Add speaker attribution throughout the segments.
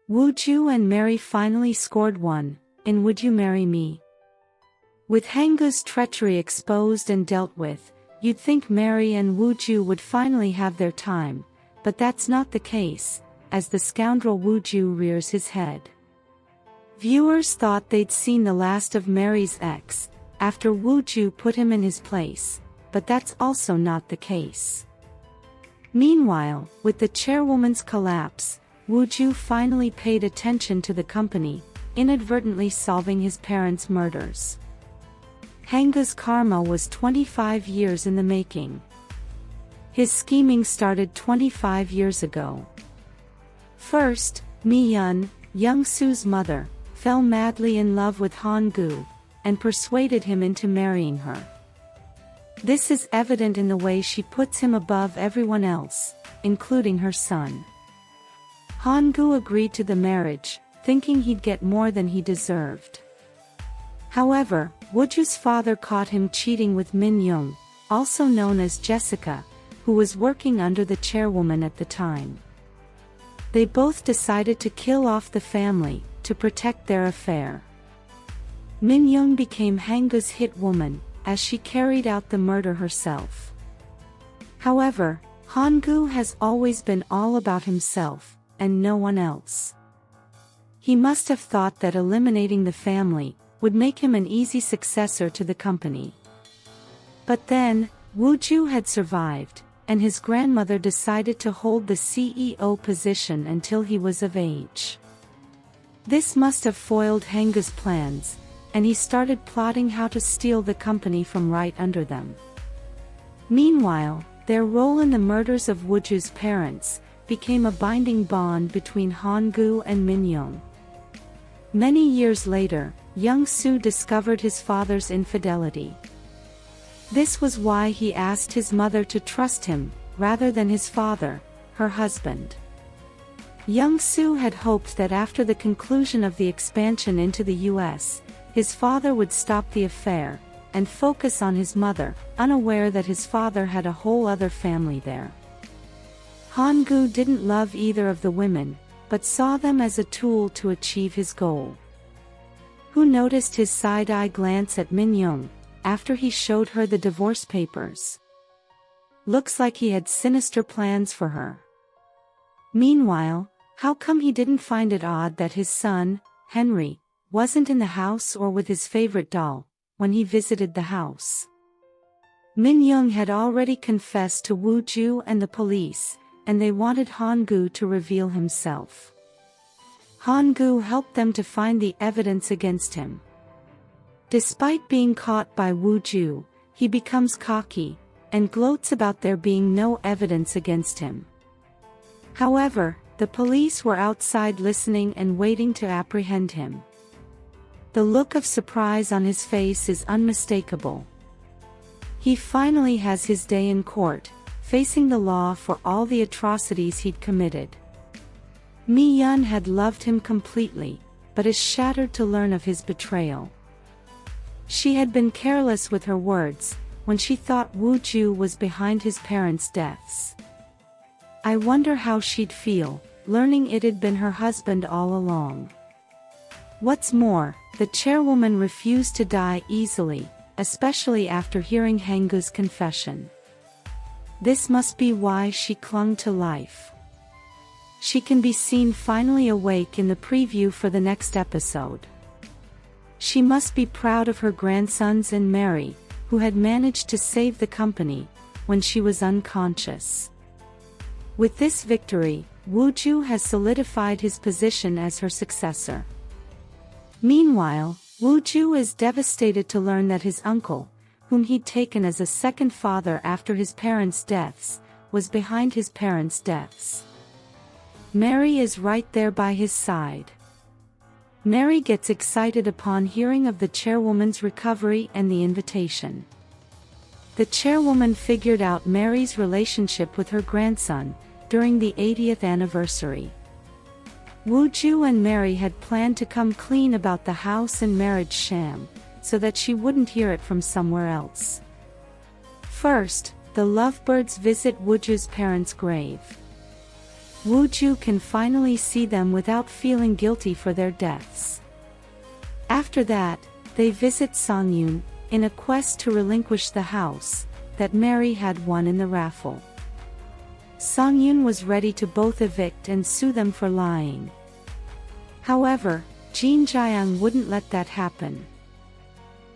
Speaker 1: WooJu and MeRi finally scored one, in Would You Marry Me? With HanGu's treachery exposed and dealt with, you'd think MeRi and WooJu would finally have their time, but that's not the case, as the scoundrel WooJu rears his head. Viewers thought they'd seen the last of MeRi's ex, after WooJu put him in his place, but that's also not the case. Meanwhile, with the chairwoman's collapse, WooJu finally paid attention to the company, inadvertently solving his parents' murders. HanGu's karma was 25 years in the making. His scheming started 25 years ago. First, Mi-yeon, Young-soo's mother, fell madly in love with HanGu, and persuaded him into marrying her. This is evident in the way she puts him above everyone else, including her son. HanGu agreed to the marriage, thinking he'd get more than he deserved. However, WooJu's father caught him cheating with Min-young, also known as Jessica, who was working under the chairwoman at the time. They both decided to kill off the family, to protect their affair. Min-young became HanGu's hit woman, as she carried out the murder herself. However, HanGu has always been all about himself, and no one else. He must have thought that eliminating the family would make him an easy successor to the company. But then, WooJu had survived, and his grandmother decided to hold the CEO position until he was of age. This must have foiled HanGu's plans, and he started plotting how to steal the company from right under them. Meanwhile, their role in the murders of WooJu's parents became a binding bond between HanGu and Min-young. Many years later, Young-soo discovered his father's infidelity. This was why he asked his mother to trust him, rather than his father, her husband. Young-soo had hoped that after the conclusion of the expansion into the US, his father would stop the affair, and focus on his mother, unaware that his father had a whole other family there. HanGu didn't love either of the women, but saw them as a tool to achieve his goal. Who noticed his side-eye glance at Min-young, after he showed her the divorce papers? Looks like he had sinister plans for her. Meanwhile, how come he didn't find it odd that his son, Henry, wasn't in the house or with his favorite doll, when he visited the house? Min-young had already confessed to WooJu and the police, and they wanted HanGu to reveal himself. HanGu helped them to find the evidence against him. Despite being caught by WooJu, he becomes cocky, and gloats about there being no evidence against him. However, the police were outside listening and waiting to apprehend him. The look of surprise on his face is unmistakable. He finally has his day in court, facing the law for all the atrocities he'd committed. Mi-yeon had loved him completely, but is shattered to learn of his betrayal. She had been careless with her words, when she thought WooJu was behind his parents' deaths. I wonder how she'd feel, learning it had been her husband all along. What's more, the chairwoman refused to die easily, especially after hearing HanGu's confession. This must be why she clung to life. She can be seen finally awake in the preview for the next episode. She must be proud of her grandsons and MeRi, who had managed to save the company, when she was unconscious. With this victory, WooJu has solidified his position as her successor. Meanwhile, WooJu is devastated to learn that his uncle, whom he'd taken as a second father after his parents' deaths, was behind his parents' deaths. MeRi is right there by his side. MeRi gets excited upon hearing of the chairwoman's recovery and the invitation. The chairwoman figured out MeRi's relationship with her grandson, during the 80th anniversary. WooJu and MeRi had planned to come clean about the house and marriage sham, so that she wouldn't hear it from somewhere else. First, the lovebirds visit WooJu's parents' grave. WooJu can finally see them without feeling guilty for their deaths. After that, they visit Songyun, in a quest to relinquish the house that MeRi had won in the raffle. Songyun was ready to both evict and sue them for lying. However, Jin Jiang wouldn't let that happen.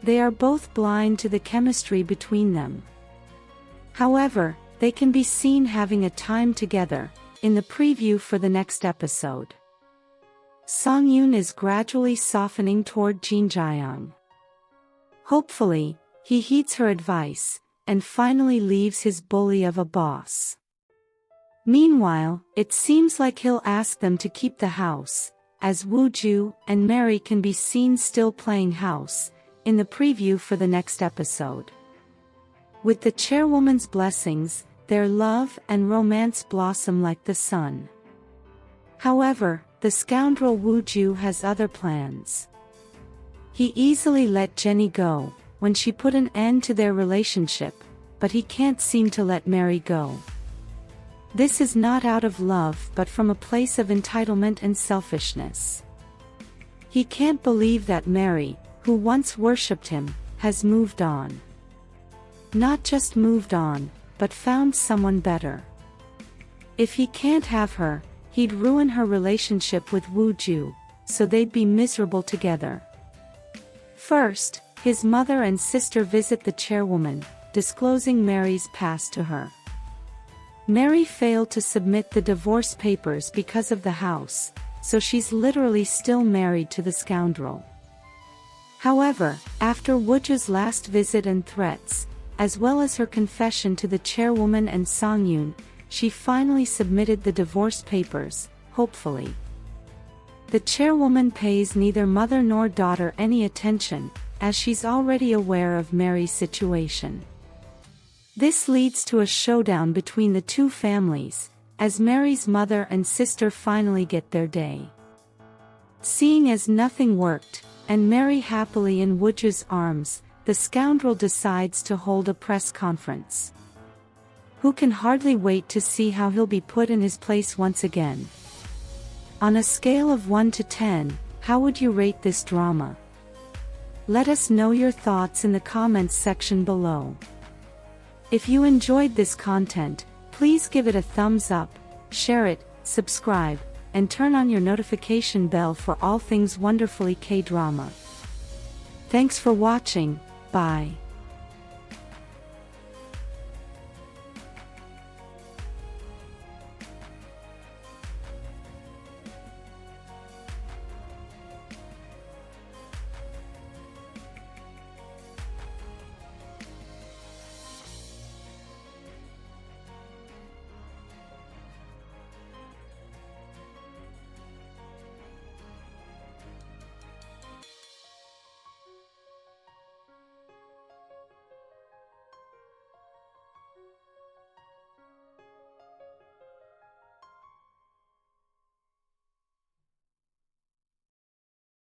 Speaker 1: They are both blind to the chemistry between them. However, they can be seen having a time together, in the preview for the next episode. Songyun is gradually softening toward Jin Jiang. Hopefully, he heeds her advice, and finally leaves his bully of a boss. Meanwhile, it seems like he'll ask them to keep the house, as WooJu and MeRi can be seen still playing house, in the preview for the next episode. With the chairwoman's blessings, their love and romance blossom like the sun. However, the scoundrel WooJu has other plans. He easily let Jenny go, when she put an end to their relationship, but he can't seem to let MeRi go. This is not out of love but from a place of entitlement and selfishness. He can't believe that MeRi, who once worshipped him, has moved on. Not just moved on, but found someone better. If he can't have her, he'd ruin her relationship with WooJu, so they'd be miserable together. First, his mother and sister visit the chairwoman, disclosing MeRi's past to her. MeRi failed to submit the divorce papers because of the house, so she's literally still married to the scoundrel. However, after WooJu's last visit and threats, as well as her confession to the chairwoman and Songyun, she finally submitted the divorce papers, hopefully. The chairwoman pays neither mother nor daughter any attention, as she's already aware of MeRi's situation. This leads to a showdown between the two families, as MeRi's mother and sister finally get their day. Seeing as nothing worked, and MeRi happily in WooJu's arms, the scoundrel decides to hold a press conference. Who can hardly wait to see how he'll be put in his place once again. On a scale of 1 to 10, how would you rate this drama? Let us know your thoughts in the comments section below. If you enjoyed this content, please give it a thumbs up, share it, subscribe, and turn on your notification bell for all things wonderfully K-drama. Thanks for watching, bye.